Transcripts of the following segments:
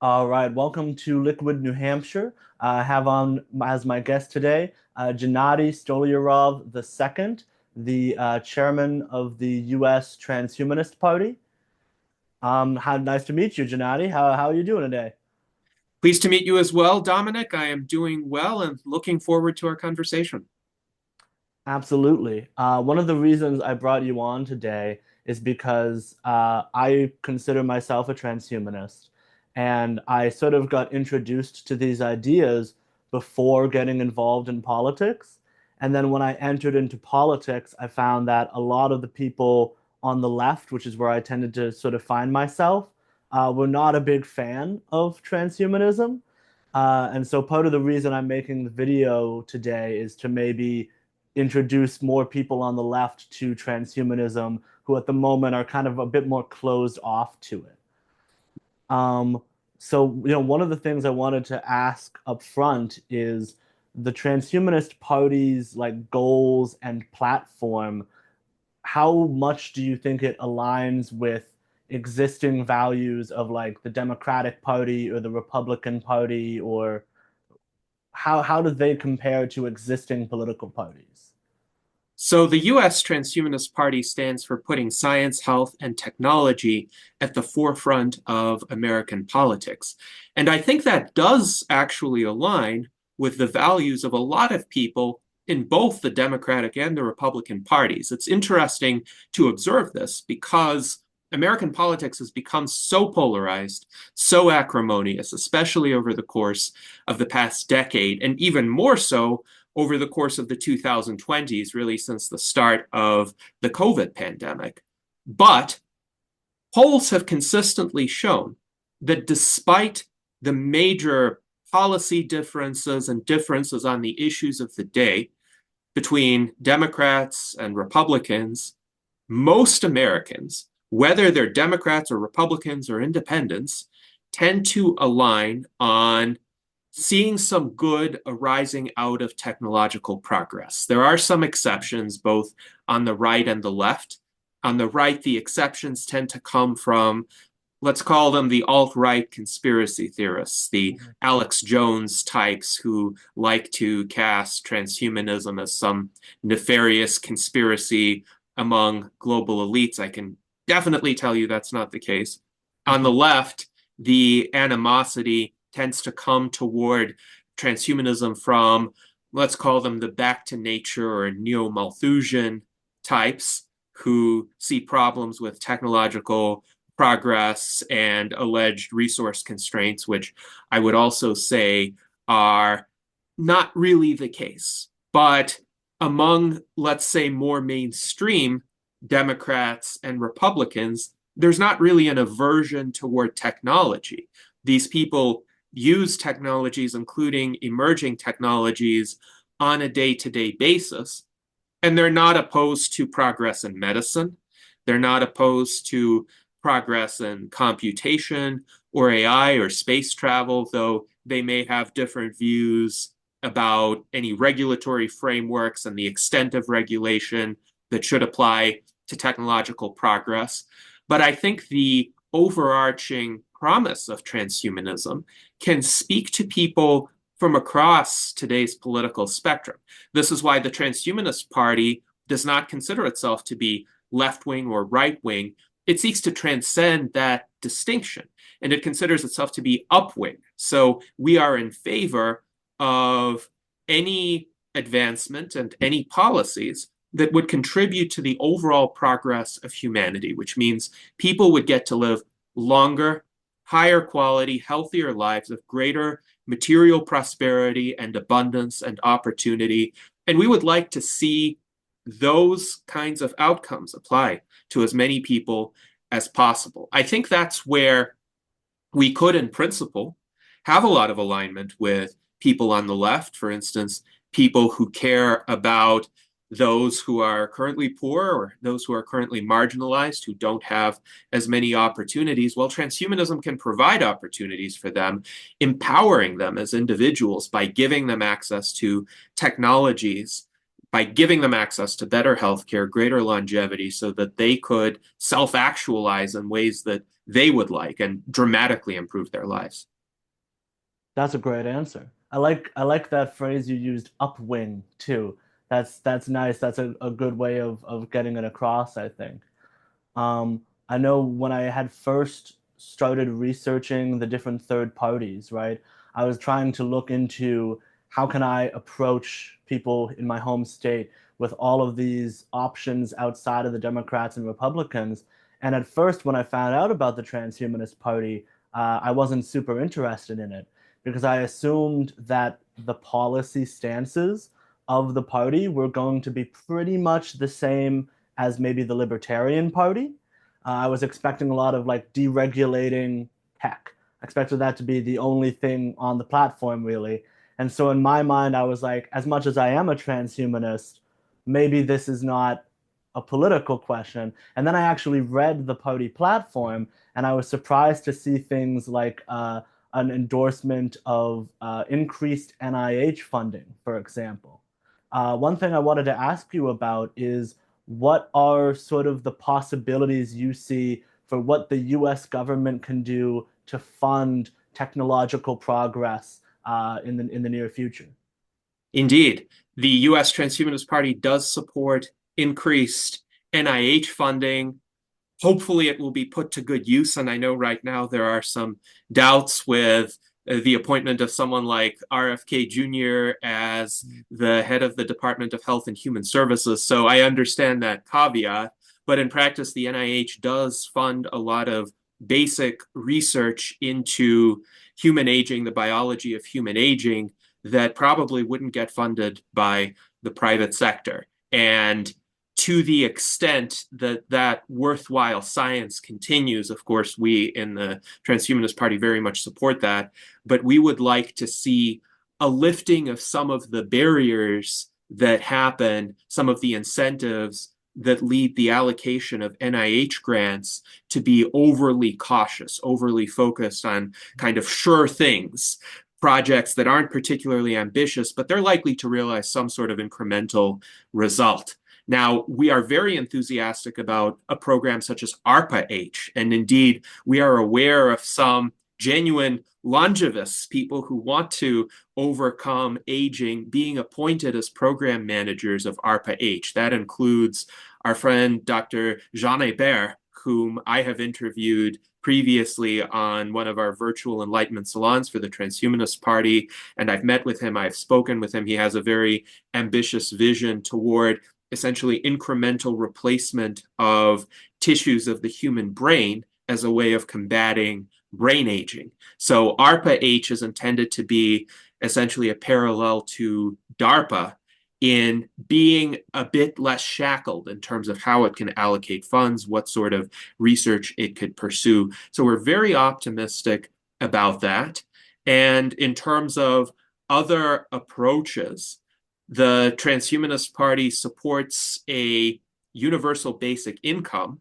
All right, welcome to Liquid, New Hampshire. I have on as my guest today Gennady Stolyarov II, the chairman of the U.S. Transhumanist Party. How nice to meet you, Gennady. How are you doing today? Pleased to meet you as well, Dominic. I am doing well and looking forward to our conversation. Absolutely. One of the reasons I brought you on today is because I consider myself a transhumanist, and I sort of got introduced to these ideas before getting involved in politics. And then when I entered into politics, I found that a lot of the people on the left, which is where I tended to sort of find myself, were not a big fan of transhumanism. And so part of the reason I'm making the video today is to maybe introduce more people on the left to transhumanism who at the moment are kind of a bit more closed off to it. Um, one of the things I wanted to ask up front is the Transhumanist Party's like goals and platform. How much do you think it aligns with existing values of like the Democratic Party or the Republican Party, or how do they compare to existing political parties? So, the US Transhumanist Party stands for putting science, health, and technology at the forefront of American politics. And I think that does actually align with the values of a lot of people in both the Democratic and the Republican parties. It's interesting to observe this because American politics has become so polarized, so acrimonious, especially over the course of the past decade, and even more so over the course of the 2020s, really since the start of the COVID pandemic. But polls have consistently shown that despite the major policy differences and differences on the issues of the day between Democrats and Republicans, most Americans, whether they're Democrats or Republicans or independents, tend to align on seeing some good arising out of technological progress. There are some exceptions, both on the right and the left. On the right, the exceptions tend to come from, let's call them the alt-right conspiracy theorists, the Mhm. Alex Jones types who like to cast transhumanism as some nefarious conspiracy among global elites. I can definitely tell you that's not the case. On the Mhm. left, the animosity tends to come toward transhumanism from, let's call them the back to nature or neo Malthusian types who see problems with technological progress and alleged resource constraints, which I would also say are not really the case. But among, let's say, more mainstream Democrats and Republicans, there's not really an aversion toward technology. These people use technologies, including emerging technologies, on a day to day basis. And they're not opposed to progress in medicine. They're not opposed to progress in computation or AI or space travel, though they may have different views about any regulatory frameworks and the extent of regulation that should apply to technological progress. But I think the overarching promise of transhumanism can speak to people from across today's political spectrum. This is why the Transhumanist Party does not consider itself to be left wing or right wing. It seeks to transcend that distinction and it considers itself to be upwing. So we are in favor of any advancement and any policies that would contribute to the overall progress of humanity, which means people would get to live longer, higher quality, healthier lives of greater material prosperity and abundance and opportunity. And we would like to see those kinds of outcomes apply to as many people as possible. I think that's where we could, in principle, have a lot of alignment with people on the left, for instance, people who care about those who are currently poor or those who are currently marginalized, who don't have as many opportunities. Well, transhumanism can provide opportunities for them, empowering them as individuals by giving them access to technologies, by giving them access to better healthcare, greater longevity, so that they could self actualize in ways that they would like and dramatically improve their lives. That's a great answer. I like that phrase you used, upwing, too. That's nice. That's a good way of getting it across, I think. I know when I had first started researching the different third parties, right? I was trying to look into how can I approach people in my home state with all of these options outside of the Democrats and Republicans. And at first, when I found out about the Transhumanist Party, I wasn't super interested in it because I assumed that the policy stances of the party were going to be pretty much the same as maybe the Libertarian Party. I was expecting a lot of like deregulating tech. I expected that to be the only thing on the platform, really. And so in my mind, I was like, as much as I am a transhumanist, maybe this is not a political question. And then I actually read the party platform, and I was surprised to see things like an endorsement of increased NIH funding, for example. One thing I wanted to ask you about is what are sort of the possibilities you see for what the US government can do to fund technological progress in the near future? Indeed, the US Transhumanist Party does support increased NIH funding. Hopefully, it will be put to good use. And I know right now there are some doubts with the appointment of someone like RFK Jr. as the head of the Department of Health and Human Services. So I understand that caveat. But in practice, the NIH does fund a lot of basic research into human aging, the biology of human aging, that probably wouldn't get funded by the private sector. And to the extent that that worthwhile science continues, of course, we in the Transhumanist Party very much support that, but we would like to see a lifting of some of the barriers that happen, some of the incentives that lead the allocation of NIH grants to be overly cautious, overly focused on kind of sure things, projects that aren't particularly ambitious, but they're likely to realize some sort of incremental result. Now, we are very enthusiastic about a program such as ARPA-H, and indeed, we are aware of some genuine longevists, people who want to overcome aging, being appointed as program managers of ARPA-H. That includes our friend Dr. Gennady, whom I have interviewed previously on one of our virtual enlightenment salons for the Transhumanist Party, and I've met with him, I've spoken with him. He has a very ambitious vision toward essentially incremental replacement of tissues of the human brain as a way of combating brain aging. So ARPA-H is intended to be essentially a parallel to DARPA in being a bit less shackled in terms of how it can allocate funds, what sort of research it could pursue. So we're very optimistic about that. And in terms of other approaches, the Transhumanist Party supports a universal basic income.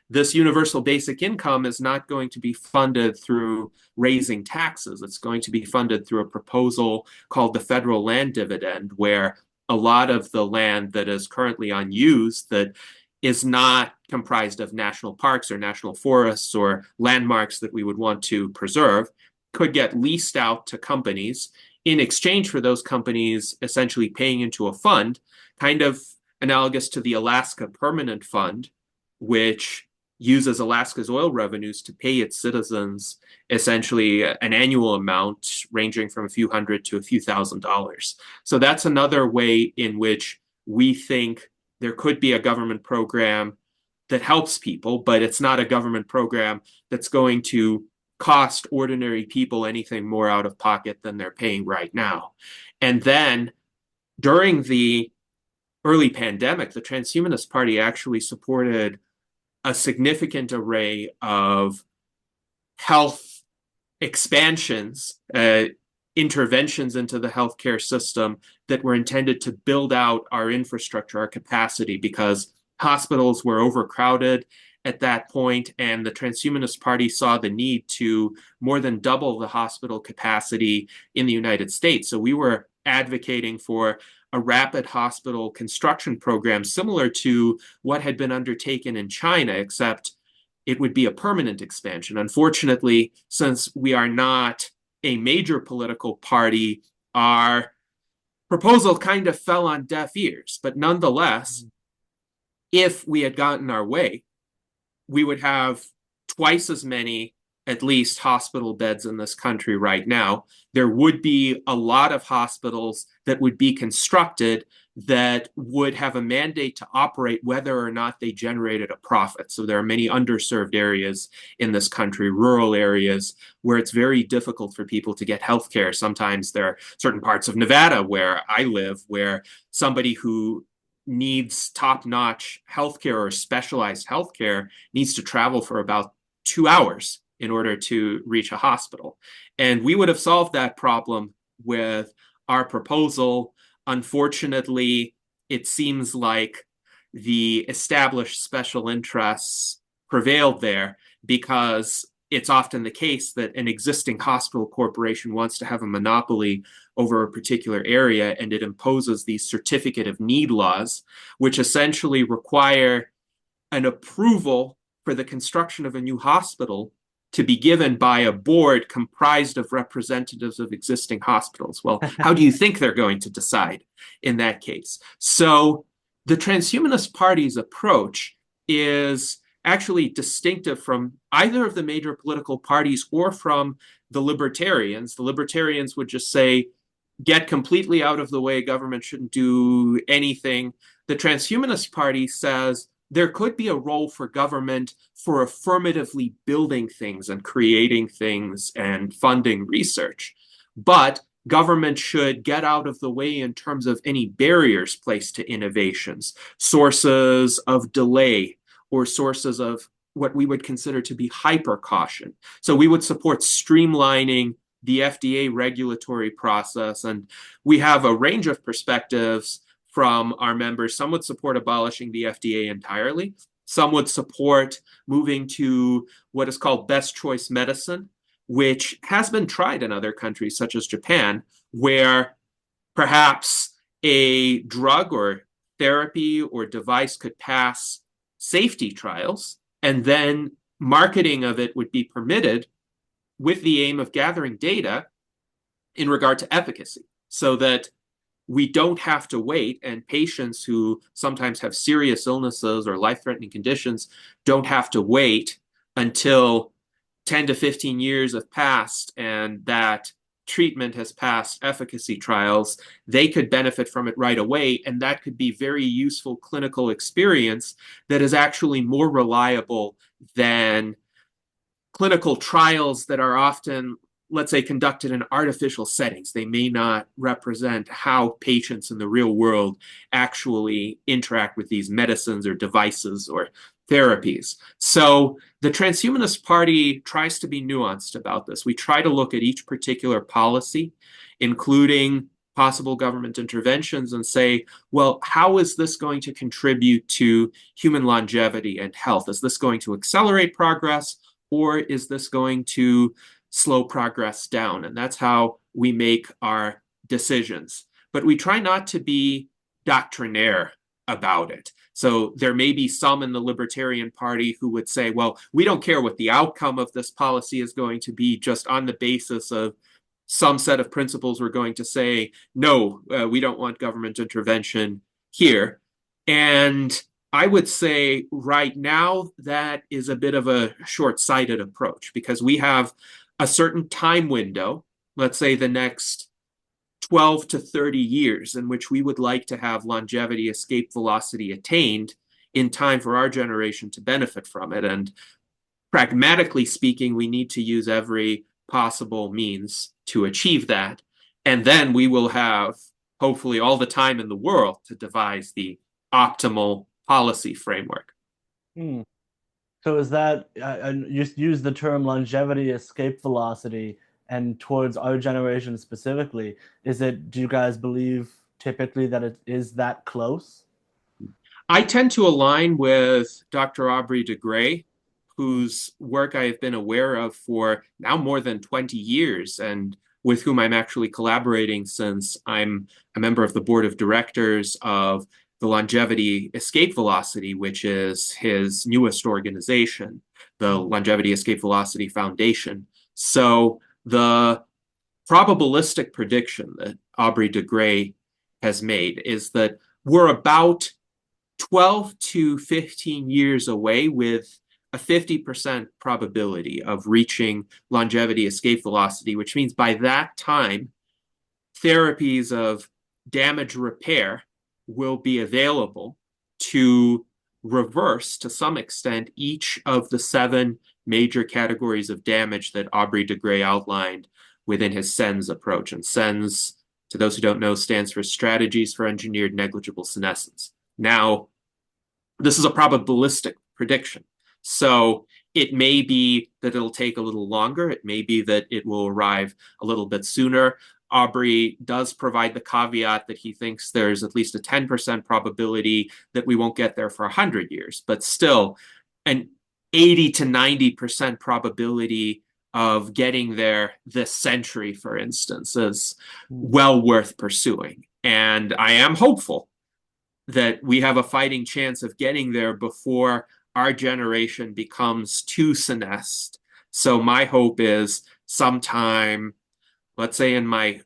This universal basic income is not going to be funded through raising taxes. It's going to be funded through a proposal called the federal land dividend, where a lot of the land that is currently unused, that is not comprised of national parks or national forests or landmarks that we would want to preserve, could get leased out to companies in exchange for those companies essentially paying into a fund, kind of analogous to the Alaska Permanent Fund, which uses Alaska's oil revenues to pay its citizens essentially an annual amount ranging from a few hundred to a few $1,000s. So that's another way in which we think there could be a government program that helps people, but it's not a government program that's going to cost ordinary people anything more out of pocket than they're paying right now. And then during the early pandemic, the Transhumanist Party actually supported a significant array of health expansions, interventions into the healthcare system that were intended to build out our infrastructure, our capacity, because hospitals were overcrowded at that point, and the Transhumanist Party saw the need to more than double the hospital capacity in the United States. So we were advocating for a rapid hospital construction program similar to what had been undertaken in China, except it would be a permanent expansion. Unfortunately, since we are not a major political party, our proposal kind of fell on deaf ears. But nonetheless, if we had gotten our way, we would have twice as many, at least, hospital beds in this country right now. There would be a lot of hospitals that would be constructed that would have a mandate to operate whether or not they generated a profit. So there are many underserved areas in this country, rural areas, where it's very difficult for people to get health care. Sometimes there are certain parts of Nevada where I live where somebody who needs top-notch healthcare or specialized healthcare needs to travel for about 2 hours in order to reach a hospital. And we would have solved that problem with our proposal. Unfortunately, it seems like the established special interests prevailed there because it's often the case that an existing hospital corporation wants to have a monopoly over a particular area, and it imposes these certificate of need laws, which essentially require an approval for the construction of a new hospital to be given by a board comprised of representatives of existing hospitals. Well, how do you think they're going to decide in that case? So the Transhumanist Party's approach is actually distinctive from either of the major political parties or from the libertarians. The libertarians would just say, get completely out of the way, government shouldn't do anything. The Transhumanist Party says there could be a role for government for affirmatively building things and creating things and funding research. But government should get out of the way in terms of any barriers placed to innovations, sources of delay, or sources of what we would consider to be hyper caution. So we would support streamlining the FDA regulatory process. And we have a range of perspectives from our members. Some would support abolishing the FDA entirely. Some would support moving to what is called best choice medicine, which has been tried in other countries, such as Japan, where perhaps a drug or therapy or device could pass safety trials, and then marketing of it would be permitted with the aim of gathering data in regard to efficacy, so that we don't have to wait, and patients who sometimes have serious illnesses or life-threatening conditions don't have to wait until 10 to 15 years have passed and that treatment has passed efficacy trials. They could benefit from it right away, and that could be very useful clinical experience that is actually more reliable than clinical trials that are often, let's say, conducted in artificial settings. They may not represent how patients in the real world actually interact with these medicines or devices or therapies. So the Transhumanist Party tries to be nuanced about this. We try to look at each particular policy, including possible government interventions, and say, well, how is this going to contribute to human longevity and health? Is this going to accelerate progress, or is this going to slow progress down? And that's how we make our decisions. But we try not to be doctrinaire about it. So there may be some in the Libertarian Party who would say, well, we don't care what the outcome of this policy is going to be, just on the basis of some set of principles, we're going to say, no, we don't want government intervention here. And I would say right now that is a bit of a short-sighted approach, because we have a certain time window, let's say the next 12 to 30 years, in which we would like to have longevity escape velocity attained in time for our generation to benefit from it. And pragmatically speaking, we need to use every possible means to achieve that. And then we will have, hopefully, all the time in the world to devise the optimal policy framework. Hmm. So is that you use the term longevity escape velocity, and towards our generation specifically, do you guys believe typically that it is that close? I tend to align with Dr. Aubrey de Grey, Hmm. whose work I have been aware of for now more than 20 years, and with whom I'm actually collaborating since I'm a member of the board of directors of the Longevity Escape Velocity, which is his newest organization. the Longevity Escape Velocity Foundation. So the probabilistic prediction that Aubrey de Grey has made is that we're about 12 to 15 years away with a 50% probability of reaching longevity escape velocity, which means by that time, therapies of damage repair will be available to reverse, to some extent, each of the 7 major categories of damage that Aubrey de Grey outlined within his SENS approach. And SENS, to those who don't know, stands for Strategies for Engineered Negligible Senescence. Now, this is a probabilistic prediction. So it may be that it'll take a little longer. It may be that it will arrive a little bit sooner. Aubrey does provide the caveat that he thinks there's at least a 10% probability that we won't get there for 100 years, but still an 80 to 90% probability of getting there this century, for instance, is well worth pursuing. And I am hopeful that we have a fighting chance of getting there before our generation becomes too senesced. So my hope is sometime, let's say in my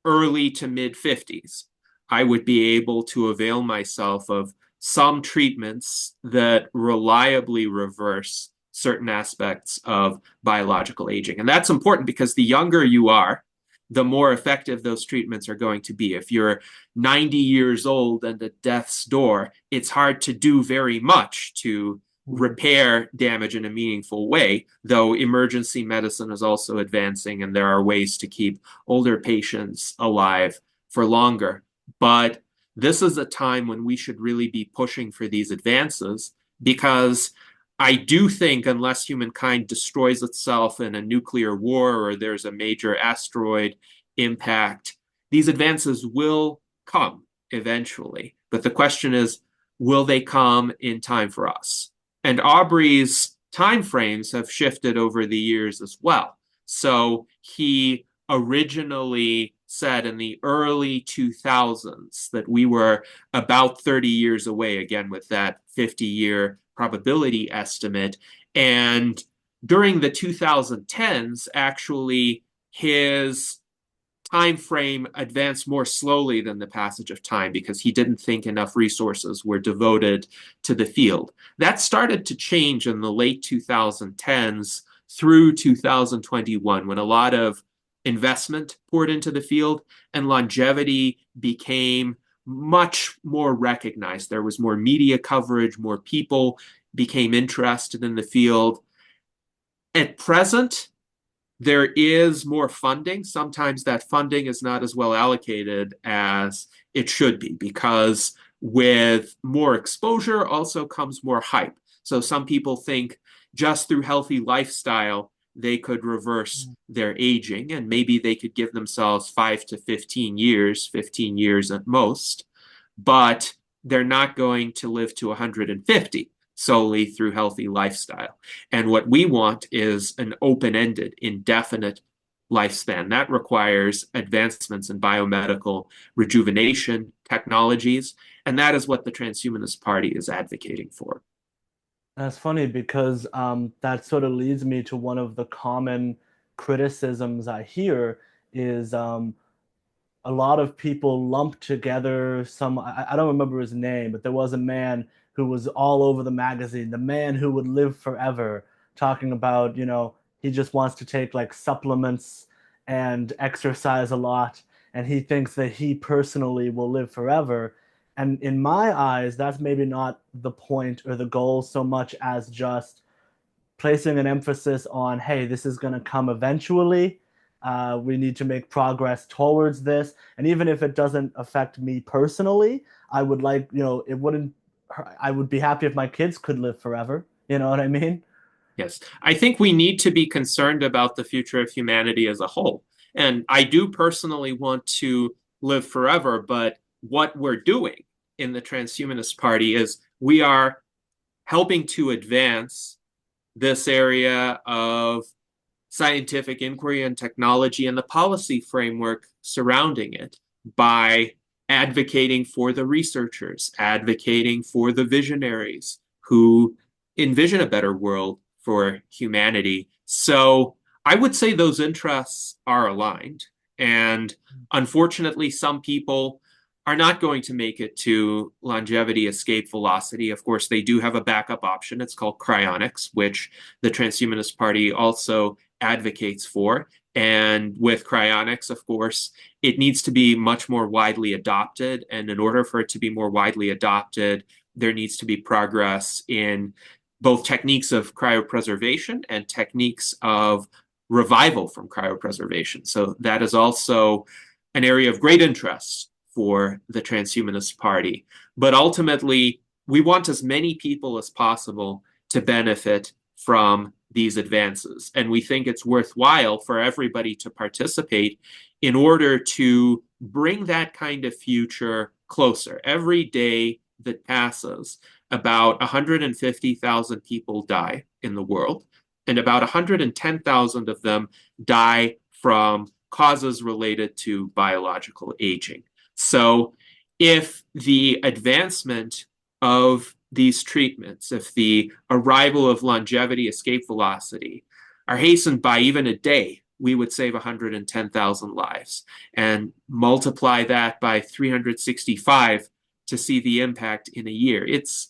early to mid 50s, I would be able to avail myself of some treatments that reliably reverse certain aspects of biological aging. And that's important because the younger you are, the more effective those treatments are going to be. If you're 90 years old and at death's door, it's hard to do very much to repair damage in a meaningful way, though emergency medicine is also advancing and there are ways to keep older patients alive for longer. But this is a time when we should really be pushing for these advances because I do think unless humankind destroys itself in a nuclear war or there's a major asteroid impact, these advances will come eventually. But the question is, will they come in time for us? And Aubrey's timeframes have shifted over the years as well. So he originally said in the early 2000s that we were about 30 years away, again, with that 50-year probability estimate. And during the 2010s, actually, his time frame advanced more slowly than the passage of time because he didn't think enough resources were devoted to the field. That started to change in the late 2010s through 2021 when a lot of investment poured into the field and longevity became much more recognized. There was more media coverage, more people became interested in the field. At present, there is more funding. Sometimes that funding is not as well allocated as it should be because with more exposure also comes more hype. So some people think just through healthy lifestyle, they could reverse their aging and maybe they could give themselves 5 to 15 years, 15 years at most, but they're not going to live to 150 solely through healthy lifestyle. And what we want is an open-ended, indefinite lifespan. That requires advancements in biomedical rejuvenation technologies, and that is what the Transhumanist Party is advocating for. That's funny because that sort of leads me to one of the common criticisms I hear is a lot of people lump together I don't remember his name, but there was a man who was all over the magazine, the man who would live forever, talking about, he just wants to take like supplements and exercise a lot, and he thinks that he personally will live forever. And in my eyes, that's maybe not the point or the goal so much as just placing an emphasis on, hey, this is going to come eventually. We need to make progress towards this. And even if it doesn't affect me personally, I would like, it wouldn't, I would be happy if my kids could live forever. You know what I mean? Yes, I think we need to be concerned about the future of humanity as a whole. And I do personally want to live forever, but what we're doing in the Transhumanist Party is we are helping to advance this area of scientific inquiry and technology and the policy framework surrounding it by advocating for the researchers, advocating for the visionaries who envision a better world for humanity. So I would say those interests are aligned. And unfortunately, some people are not going to make it to longevity escape velocity. Of course, they do have a backup option. It's called cryonics, which the Transhumanist Party also advocates for. And with cryonics, of course, it needs to be much more widely adopted. And in order for it to be more widely adopted, there needs to be progress in both techniques of cryopreservation and techniques of revival from cryopreservation. So that is also an area of great interest for the Transhumanist Party. But ultimately, we want as many people as possible to benefit from these advances. And we think it's worthwhile for everybody to participate in order to bring that kind of future closer. Every day that passes, about 150,000 people die in the world, and about 110,000 of them die from causes related to biological aging. So if the advancement of these treatments, if the arrival of longevity escape velocity are hastened by even a day, we would save 110,000 lives, and multiply that by 365 to see the impact in a year. It's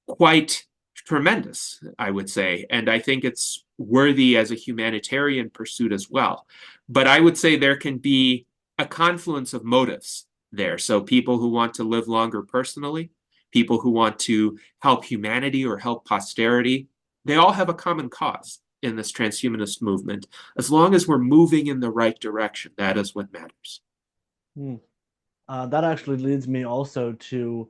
quite tremendous, I would say. And I think it's worthy as a humanitarian pursuit as well. But I would say there can be a confluence of motives there. So people who want to live longer personally, people who want to help humanity or help posterity, they all have a common cause in this transhumanist movement. As long as we're moving in the right direction, that is what matters. Hmm. That actually leads me also to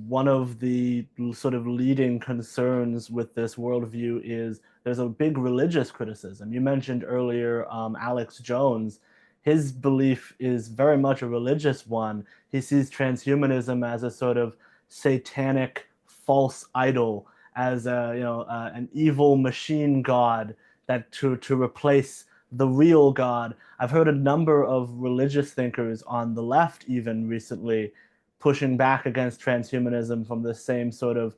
one of the sort of leading concerns with this worldview is there's a big religious criticism. You mentioned earlier Alex Jones. His belief is very much a religious one. He sees transhumanism as a sort of satanic false idol, as a, an evil machine god that to replace the real God. I've heard a number of religious thinkers on the left, even recently, pushing back against transhumanism from the same sort of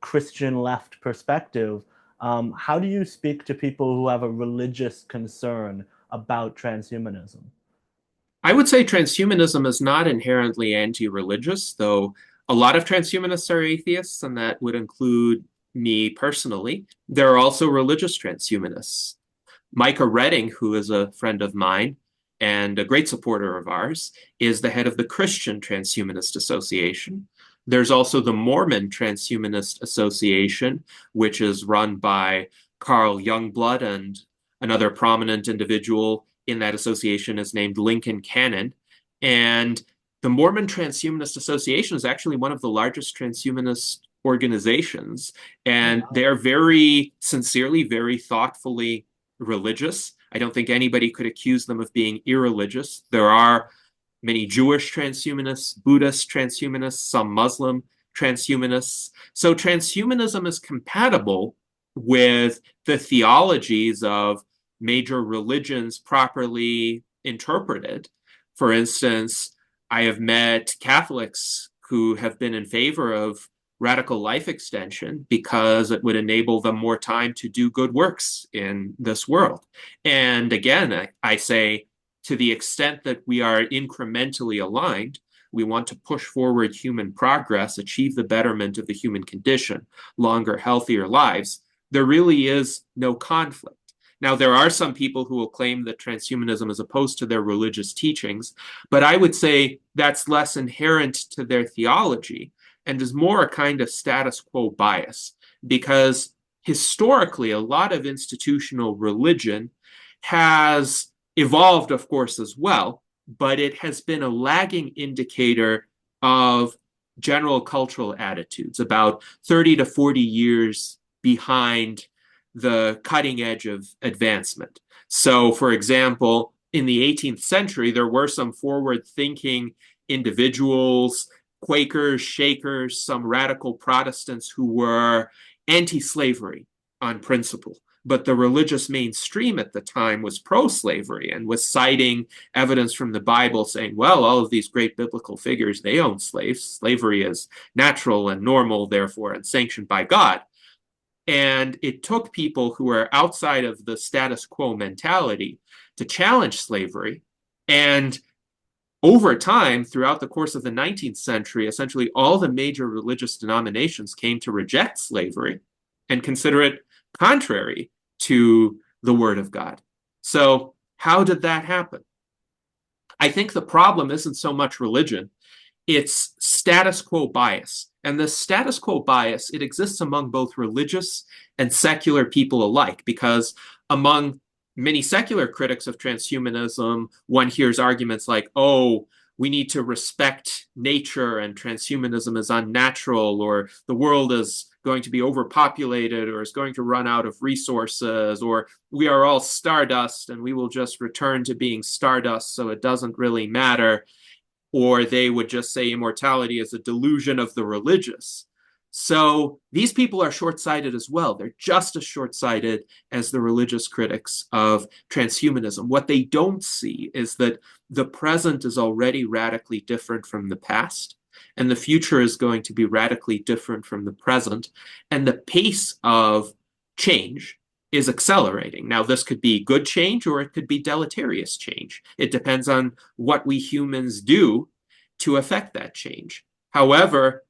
Christian left perspective. How do you speak to people who have a religious concern about transhumanism? I would say transhumanism is not inherently anti-religious, though a lot of transhumanists are atheists, and that would include me personally. There are also religious transhumanists. Micah Redding, who is a friend of mine and a great supporter of ours, is the head of the Christian Transhumanist Association. There's also the Mormon Transhumanist Association, which is run by Carl Youngblood, and another prominent individual in that association is named Lincoln Cannon. And the Mormon Transhumanist Association is actually one of the largest transhumanist organizations, Oh, and wow. they're very sincerely, very thoughtfully religious. I don't think anybody could accuse them of being irreligious. There are many Jewish transhumanists, Buddhist transhumanists, some Muslim transhumanists. So transhumanism is compatible with the theologies of major religions properly interpreted. For instance, I have met Catholics who have been in favor of radical life extension because it would enable them more time to do good works in this world. And again, I say, to the extent that we are incrementally aligned, we want to push forward human progress, achieve the betterment of the human condition, longer, healthier lives. There really is no conflict. Now, there are some people who will claim that transhumanism is opposed to their religious teachings, but I would say that's less inherent to their theology and is more a kind of status quo bias, because historically, a lot of institutional religion has evolved, of course, as well, but it has been a lagging indicator of general cultural attitudes, about 30 to 40 years behind the cutting edge of advancement. So, for example, in the 18th century, there were some forward thinking individuals, Quakers, Shakers, some radical Protestants who were anti slavery on principle. But the religious mainstream at the time was pro slavery and was citing evidence from the Bible saying, well, all of these great biblical figures, they own slaves. Slavery is natural and normal, therefore, and sanctioned by God. And it took people who are outside of the status quo mentality to challenge slavery. And over time, throughout the course of the 19th century, essentially all the major religious denominations came to reject slavery and consider it contrary to the word of God. So, how did that happen? I think the problem isn't so much religion, it's status quo bias. And the status quo bias, it exists among both religious and secular people alike, because among many secular critics of transhumanism, one hears arguments like, oh, we need to respect nature and transhumanism is unnatural, or the world is going to be overpopulated or is going to run out of resources, or we are all stardust and we will just return to being stardust, so it doesn't really matter. Or they would just say immortality is a delusion of the religious. So these people are short sighted as well. They're just as short sighted as the religious critics of transhumanism. What they don't see is that the present is already radically different from the past, and the future is going to be radically different from the present. And the pace of change is accelerating. Now, this could be good change or it could be deleterious change. It depends on what we humans do to affect that change. However,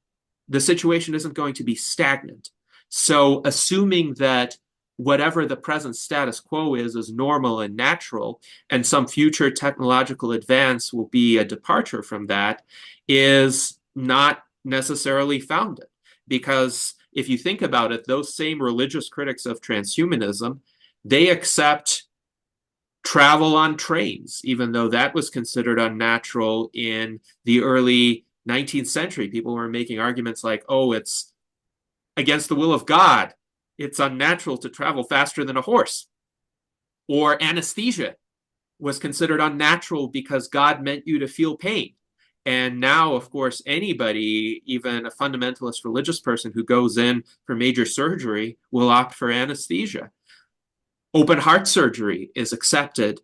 the situation isn't going to be stagnant. So, assuming that whatever the present status quo is normal and natural, and some future technological advance will be a departure from that, is not necessarily founded. Because if you think about it, those same religious critics of transhumanism, they accept travel on trains, even though that was considered unnatural in the early 19th century. People were making arguments like, oh, it's against the will of God. It's unnatural to travel faster than a horse. Or anesthesia was considered unnatural because God meant you to feel pain. And now, of course, anybody, even a fundamentalist religious person who goes in for major surgery, will opt for anesthesia. Open heart surgery is accepted,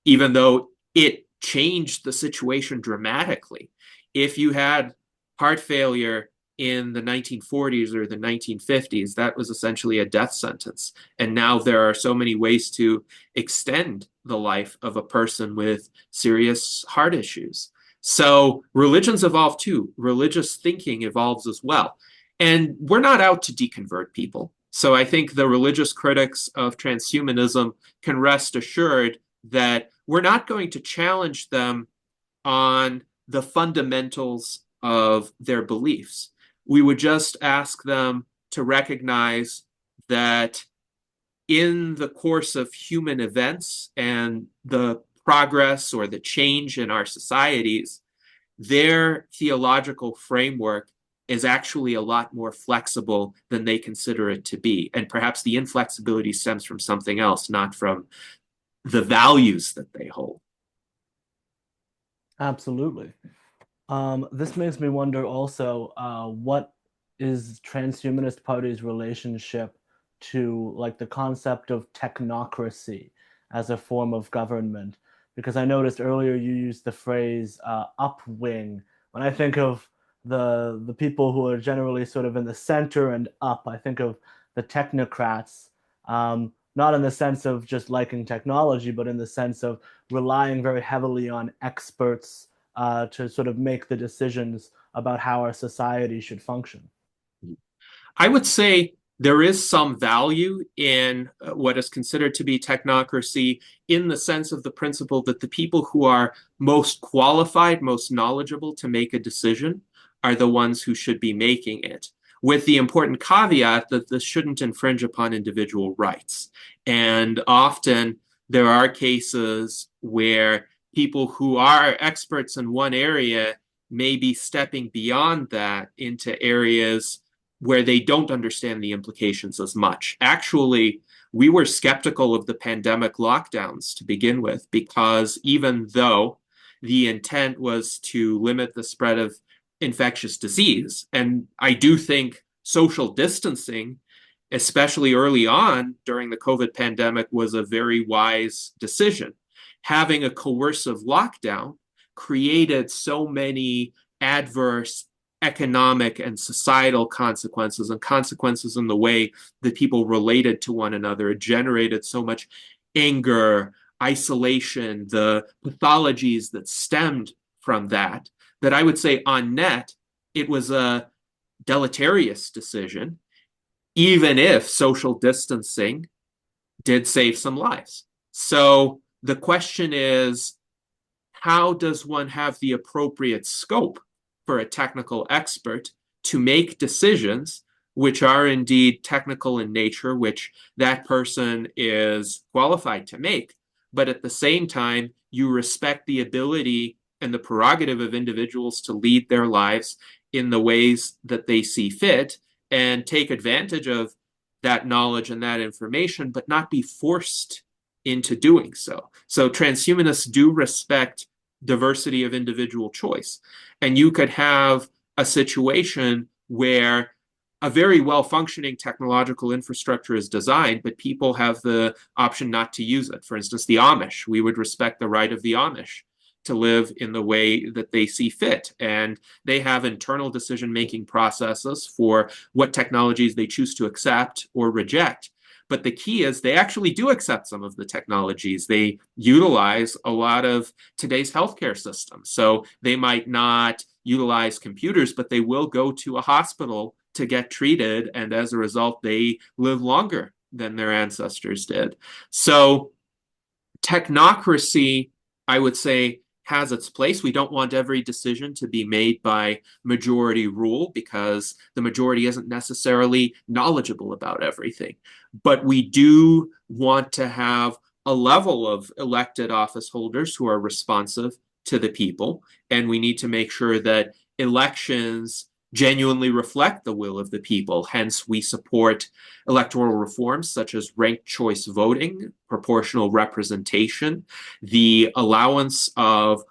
even though it changed the situation dramatically. If you had heart failure in the 1940s or the 1950s, that was essentially a death sentence. And now there are so many ways to extend the life of a person with serious heart issues. So religions evolve too. Religious thinking evolves as well. And we're not out to deconvert people. So I think the religious critics of transhumanism can rest assured that we're not going to challenge them on the fundamentals of their beliefs. We would just ask them to recognize that in the course of human events and the progress or the change in our societies, their theological framework is actually a lot more flexible than they consider it to be. And perhaps the inflexibility stems from something else, not from the values that they hold. Absolutely. This makes me wonder also, what is Transhumanist Party's relationship to like the concept of technocracy as a form of government? Because I noticed earlier you used the phrase upwing. When I think of the people who are generally sort of in the center and up, I think of the technocrats, not in the sense of just liking technology, but in the sense of relying very heavily on experts to sort of make the decisions about how our society should function. I would say there is some value in what is considered to be technocracy in the sense of the principle that the people who are most qualified, most knowledgeable to make a decision are the ones who should be making it, with the important caveat that this shouldn't infringe upon individual rights. And often there are cases where people who are experts in one area may be stepping beyond that into areas where they don't understand the implications as much. Actually, we were skeptical of the pandemic lockdowns to begin with, because even though the intent was to limit the spread of infectious disease, and I do think social distancing, especially early on during the COVID pandemic, was a very wise decision. Having a coercive lockdown created so many adverse economic and societal consequences and consequences in the way that people related to one another. It generated so much anger, isolation, the pathologies that stemmed from that, that I would say on net, it was a deleterious decision, even if social distancing did save some lives. So the question is, how does one have the appropriate scope for a technical expert to make decisions which are indeed technical in nature, which that person is qualified to make, but at the same time, you respect the ability and the prerogative of individuals to lead their lives in the ways that they see fit and take advantage of that knowledge and that information, but not be forced into doing so. So transhumanists do respect diversity of individual choice. And you could have a situation where a very well functioning technological infrastructure is designed, but people have the option not to use it. For instance, the Amish, we would respect the right of the Amish to live in the way that they see fit. And they have internal decision making processes for what technologies they choose to accept or reject. But the key is they actually do accept some of the technologies. They utilize a lot of today's healthcare system. So they might not utilize computers, but they will go to a hospital to get treated. And as a result, they live longer than their ancestors did. So technocracy, I would say, has its place. We don't want every decision to be made by majority rule because the majority isn't necessarily knowledgeable about everything. But we do want to have a level of elected office holders who are responsive to the people. And we need to make sure that elections genuinely reflect the will of the people. Hence, we support electoral reforms such as ranked choice voting, proportional representation, the allowance of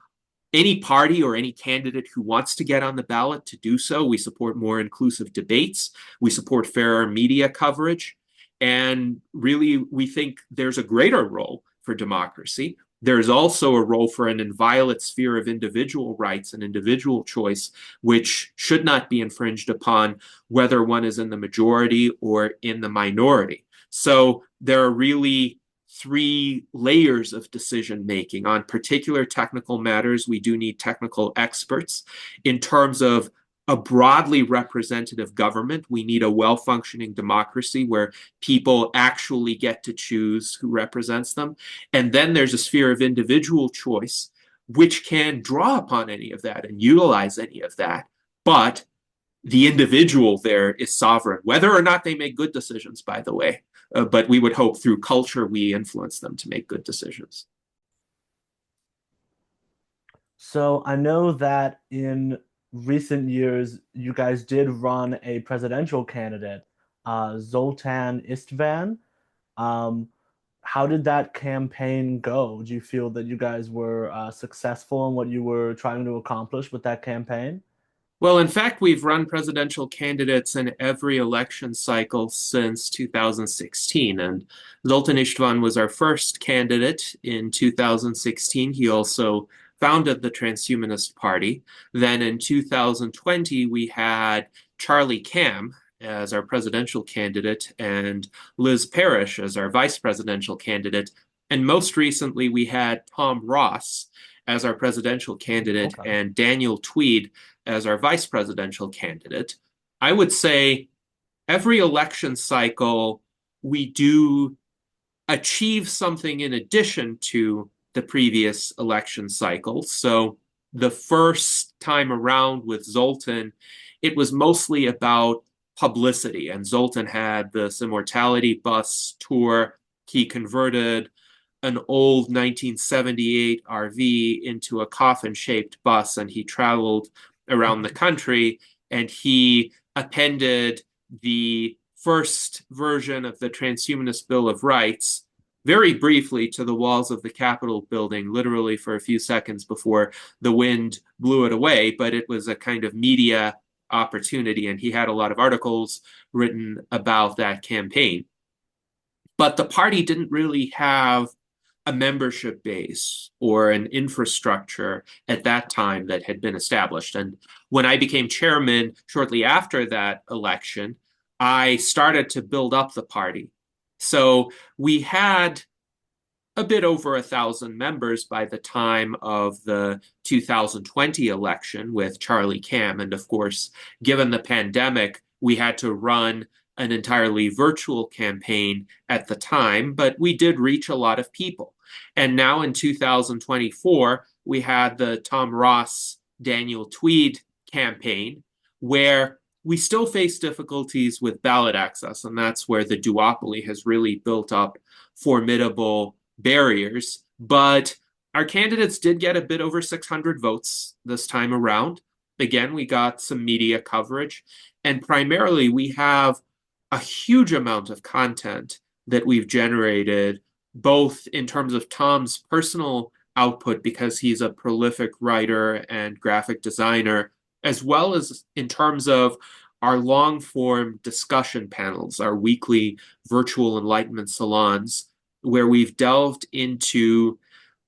any party or any candidate who wants to get on the ballot to do so. We support more inclusive debates. We support fairer media coverage. And really, we think there's a greater role for democracy. There's also a role for an inviolate sphere of individual rights and individual choice, which should not be infringed upon whether one is in the majority or in the minority. So there are really three layers of decision making. On particular technical matters, we do need technical experts. In terms of a broadly representative government, we need a well functioning democracy where people actually get to choose who represents them. And then there's a sphere of individual choice, which can draw upon any of that and utilize any of that. But the individual there is sovereign, whether or not they make good decisions, by the way. But we would hope through culture we influence them to make good decisions. So I know that in recent years, you guys did run a presidential candidate, Zoltan Istvan. Um, how did that campaign go? Do you feel that you guys were successful in what you were trying to accomplish with that campaign? Well, in fact, we've run presidential candidates in every election cycle since 2016. And Zoltan Istvan was our first candidate in 2016. He also founded the Transhumanist Party. Then in 2020, we had Charlie Cam as our presidential candidate and Liz Parrish as our vice presidential candidate. And most recently, we had Tom Ross as our presidential candidate Okay. and Daniel Tweed as our vice presidential candidate. I would say every election cycle, we do achieve something in addition to the previous election cycle. So the first time around with Zoltan, it was mostly about publicity. And Zoltan had this Immortality bus tour. He converted an old 1978 RV into a coffin shaped bus, and he traveled around the country, and he appended the first version of the Transhumanist Bill of Rights very briefly to the walls of the Capitol building, literally for a few seconds before the wind blew it away. But it was a kind of media opportunity, and he had a lot of articles written about that campaign. But the party didn't really have a membership base or an infrastructure at that time that had been established. And when I became chairman shortly after that election, I started to build up the party. So we had a bit over 1,000 members by the time of the 2020 election with Charlie Cam. And of course, given the pandemic, we had to run an entirely virtual campaign at the time, but we did reach a lot of people. And now in 2024, we had the Tom Ross, Daniel Tweed campaign, where we still face difficulties with ballot access. And that's where the duopoly has really built up formidable barriers. But our candidates did get a bit over 600 votes this time around. Again, we got some media coverage. And primarily, we have a huge amount of content that we've generated, both in terms of Tom's personal output, because he's a prolific writer and graphic designer, as well as in terms of our long form discussion panels, our weekly virtual enlightenment salons, where we've delved into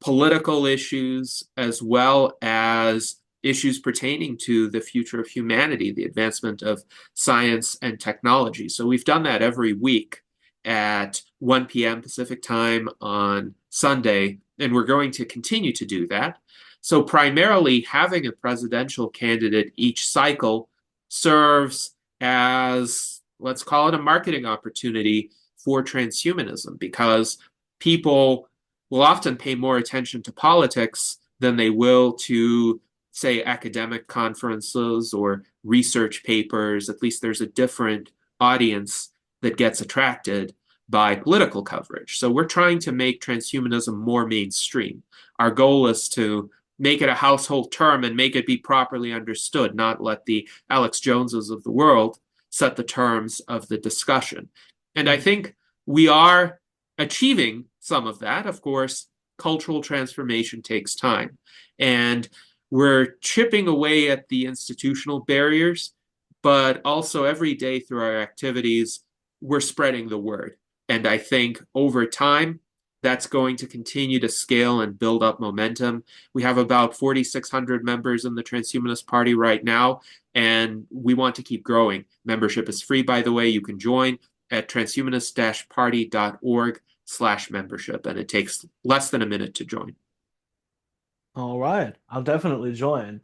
political issues as well as issues pertaining to the future of humanity, the advancement of science and technology. So we've done that every week at 1 p.m. Pacific time on Sunday, and we're going to continue to do that. So primarily having a presidential candidate each cycle serves as, let's call it a marketing opportunity for transhumanism, because people will often pay more attention to politics than they will to, say, academic conferences or research papers. At least there's a different audience that gets attracted by political coverage. So we're trying to make transhumanism more mainstream. Our goal is to make it a household term and make it be properly understood, not let the Alex Joneses of the world set the terms of the discussion. And I think we are achieving some of that. Of course, cultural transformation takes time. And we're chipping away at the institutional barriers, but also every day through our activities, we're spreading the word. And I think over time, that's going to continue to scale and build up momentum. We have about 4,600 members in the Transhumanist Party right now, and we want to keep growing. Membership is free, by the way. You can join at transhumanist-party.org/membership, and it takes less than a minute to join. All right, I'll definitely join.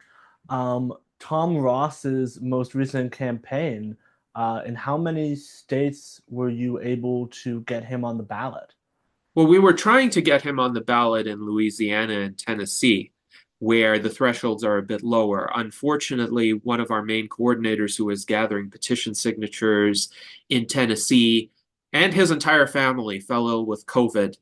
Tom Ross's most recent campaign, in how many states were you able to get him on the ballot? Well, we were trying to get him on the ballot in Louisiana and Tennessee, where the thresholds are a bit lower. Unfortunately, one of our main coordinators who was gathering petition signatures in Tennessee and his entire family fell ill with COVID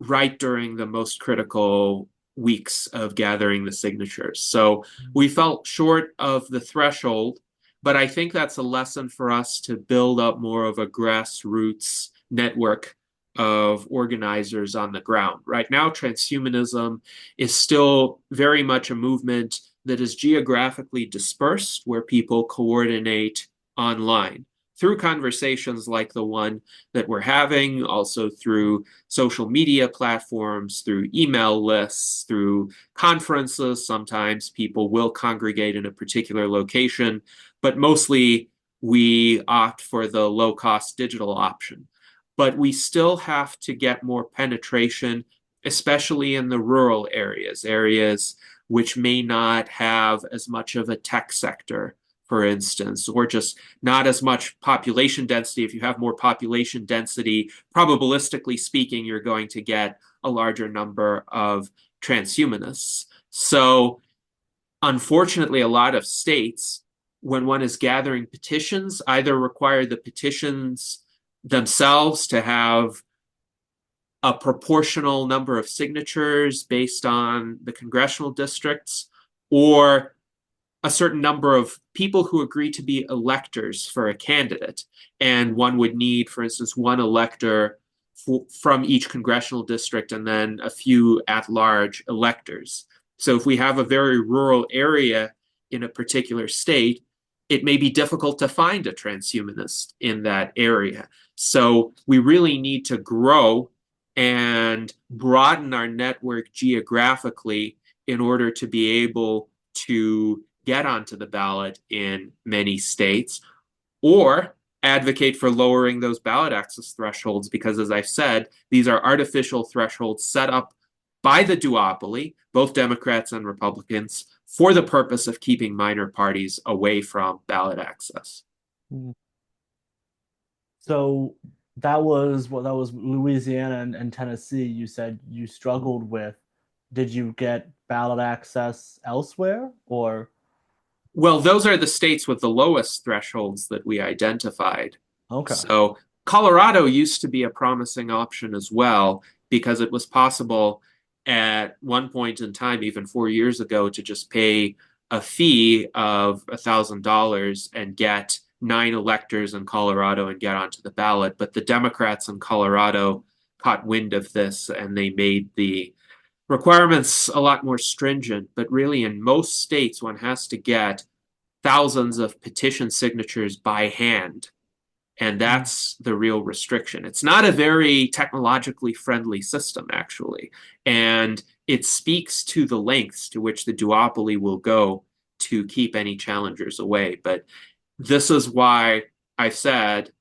right during the most critical weeks of gathering the signatures. So we felt short of the threshold, but I think that's a lesson for us to build up more of a grassroots network of organizers on the ground. Right now, transhumanism is still very much a movement that is geographically dispersed, where people coordinate online through conversations like the one that we're having, also through social media platforms, through email lists, through conferences. Sometimes people will congregate in a particular location, but mostly we opt for the low-cost digital option. But we still have to get more penetration, especially in the rural areas, areas which may not have as much of a tech sector, for instance, or just not as much population density. If you have more population density, probabilistically speaking, you're going to get a larger number of transhumanists. So unfortunately, a lot of states, when one is gathering petitions, either require the petitions themselves to have a proportional number of signatures based on the congressional districts, or a certain number of people who agree to be electors for a candidate. And one would need, for instance, one elector from each congressional district and then a few at-large electors. So if we have a very rural area in a particular state, it may be difficult to find a transhumanist in that area. So we really need to grow and broaden our network geographically in order to be able to get onto the ballot in many states, or advocate for lowering those ballot access thresholds because, as I've said, these are artificial thresholds set up by the duopoly, both Democrats and Republicans, for the purpose of keeping minor parties away from ballot access. Mm. So that was Louisiana and Tennessee. You said you struggled with. Did you get ballot access elsewhere or Well, those are the states with the lowest thresholds that we identified. okay. So Colorado used to be a promising option as well because it was possible at one point in time, even 4 years ago, to just pay a fee of $1,000 and get 9 electors in Colorado and get onto the ballot. But the Democrats in Colorado caught wind of this and they made the requirements a lot more stringent. But really, in most states, one has to get thousands of petition signatures by hand. And Mm. that's the real restriction. It's not a very technologically friendly system, actually. And it speaks to the lengths to which the duopoly will go to keep any challengers away. But this is why I said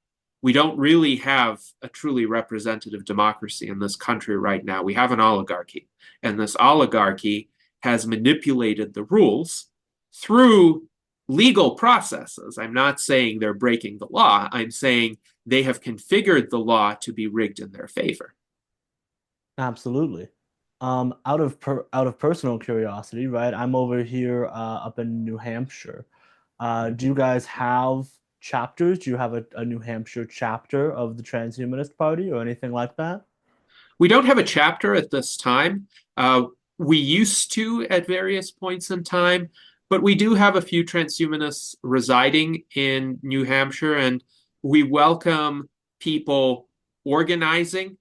we don't really have a truly representative democracy in this country right now. We have an oligarchy, and this oligarchy has manipulated the rules through legal processes. I'm not saying they're breaking the law. I'm saying they have configured the law to be rigged in their favor. Absolutely. Out of personal curiosity, right? I'm over here up in New Hampshire. Do you guys have chapters? Do you have a New Hampshire chapter of the Transhumanist Party or anything like that? We don't have a chapter at this time. We used to at various points in time, but we do have a few transhumanists residing in New Hampshire, and we welcome people organizing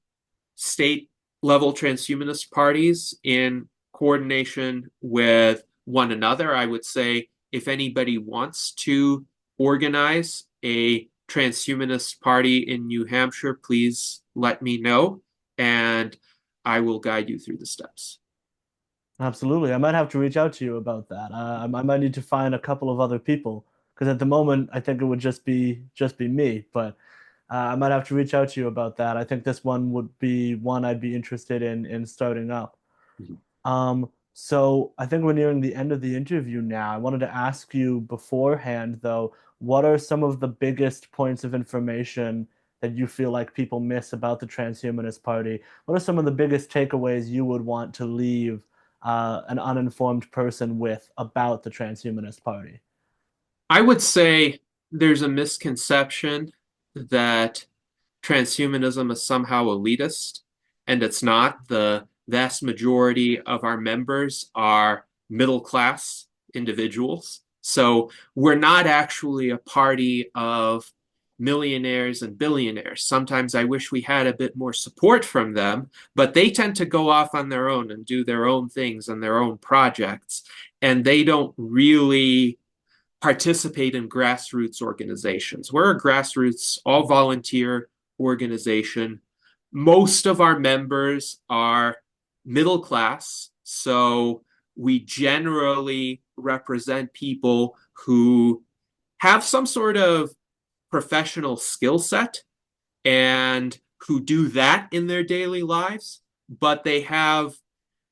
state level transhumanist parties in coordination with one another. I would say if anybody wants to organize a transhumanist party in New Hampshire, please let me know and I will guide you through the steps. Absolutely. I might have to reach out to you about that. I might need to find a couple of other people because at the moment I think it would just be me. But I might have to reach out to you about that. I think this one would be one I'd be interested in starting up. So I think we're nearing the end of the interview now. I wanted to ask you beforehand, though, what are some of the biggest points of information that you feel like people miss about the Transhumanist Party? What are some of the biggest takeaways you would want to leave an uninformed person with about the Transhumanist Party? I would say there's a misconception that transhumanism is somehow elitist, and it's not. The vast majority of our members are middle class individuals. So we're not actually a party of millionaires and billionaires. Sometimes I wish we had a bit more support from them, but they tend to go off on their own and do their own things and their own projects. And they don't really participate in grassroots organizations. We're a grassroots, all volunteer organization. Most of our members are middle class, so we generally represent people who have some sort of professional skill set and who do that in their daily lives, but they have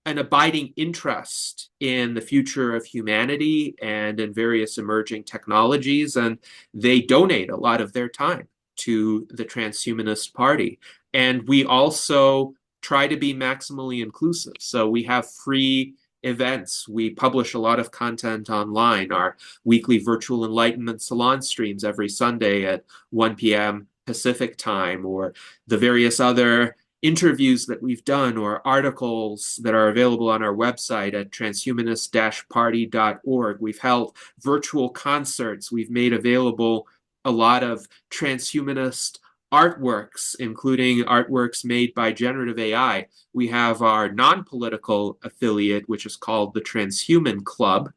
an abiding interest in the future of humanity and in various emerging technologies, and they donate a lot of their time to the Transhumanist Party. And we also try to be maximally inclusive. So we have free events. We publish a lot of content online. Our weekly virtual enlightenment salon streams every Sunday at 1 p.m. Pacific time, or the various other interviews that we've done or articles that are available on our website at transhumanist-party.org. We've held virtual concerts. We've made available a lot of transhumanist artworks, including artworks made by generative AI. We have our non-political affiliate, which is called the Transhuman Club.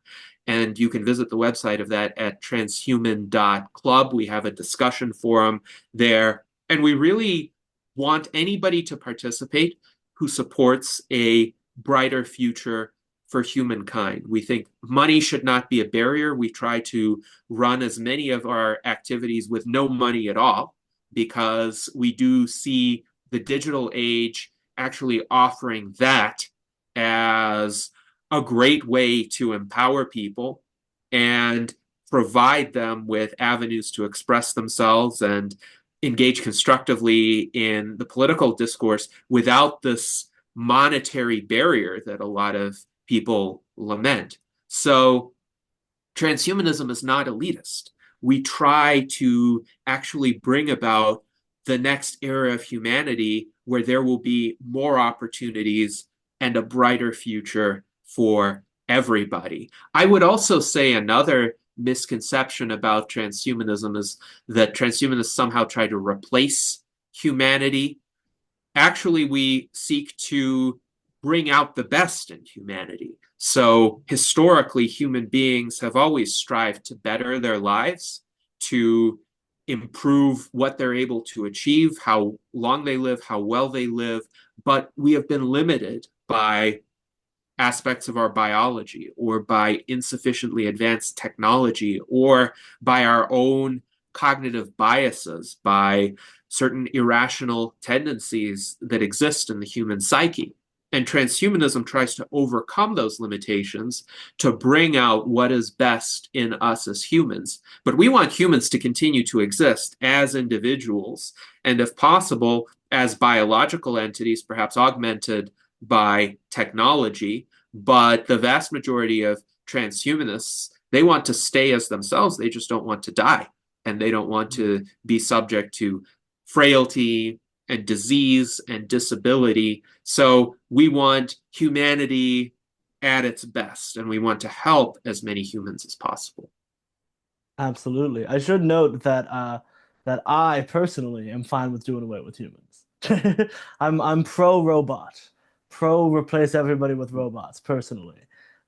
And you can visit the website of that at transhuman.club. We have a discussion forum there. And we really want anybody to participate who supports a brighter future for humankind. We think money should not be a barrier. We try to run as many of our activities with no money at all because we do see the digital age actually offering that as a great way to empower people and provide them with avenues to express themselves and engage constructively in the political discourse without this monetary barrier that a lot of people lament. So transhumanism is not elitist. We try to actually bring about the next era of humanity where there will be more opportunities and a brighter future for everybody. I would also say another misconception about transhumanism is that transhumanists somehow try to replace humanity. Actually, we seek to bring out the best in humanity. So historically, human beings have always strived to better their lives, to improve what they're able to achieve, how long they live, how well they live. But we have been limited by aspects of our biology or by insufficiently advanced technology or by our own cognitive biases, by certain irrational tendencies that exist in the human psyche. And transhumanism tries to overcome those limitations to bring out what is best in us as humans. But we want humans to continue to exist as individuals and, if possible, as biological entities, perhaps augmented by technology. But the vast majority of transhumanists, they want to stay as themselves. They just don't want to die. And they don't want to be subject to frailty and disease and disability. So we want humanity at its best, and we want to help as many humans as possible. Absolutely. I should note that that I personally am fine with doing away with humans. I'm pro robot, pro replace everybody with robots personally.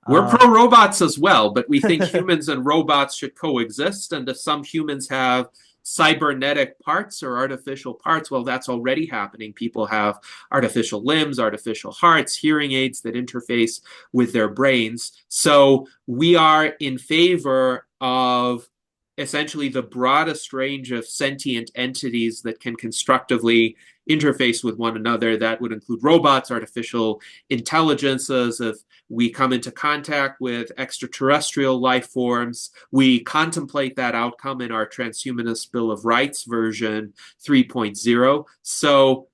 We're Um, pro robots as well, but we think humans and robots should coexist. And if some humans have cybernetic parts or artificial parts, well, that's already happening. People have artificial limbs, artificial hearts, hearing aids that interface with their brains. So we are in favor of essentially the broadest range of sentient entities that can constructively interface with one another. That would include robots, artificial intelligences. If we come into contact with extraterrestrial life forms, we contemplate that outcome in our Transhumanist Bill of Rights version 3.0. So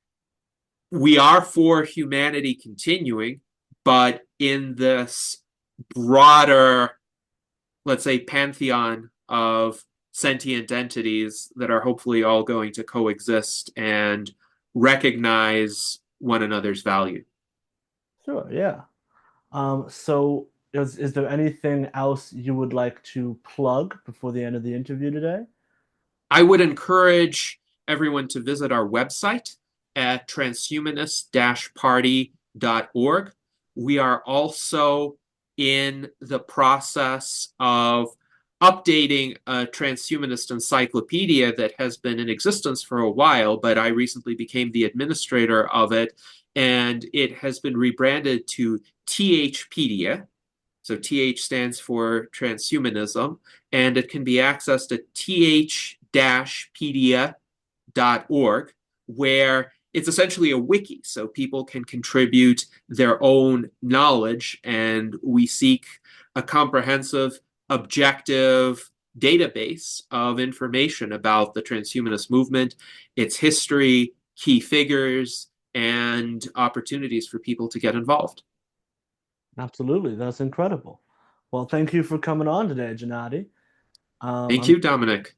we are for humanity continuing, but in this broader, let's say, pantheon of sentient entities that are hopefully all going to coexist and recognize one another's value. sure, yeah. So is there anything else you would like to plug before the end of the interview today? I would encourage everyone to visit our website at transhumanist-party.org. We are also in the process of updating a transhumanist encyclopedia that has been in existence for a while, but I recently became the administrator of it, and it has been rebranded to THpedia. So TH stands for transhumanism, and it can be accessed at th-pedia.org, where it's essentially a wiki, so people can contribute their own knowledge, and we seek a comprehensive, objective database of information about the transhumanist movement, its history, key figures, and opportunities for people to get involved. Absolutely, that's incredible. Well, thank you for coming on today, Gennady. Thank I'm you, Dominic.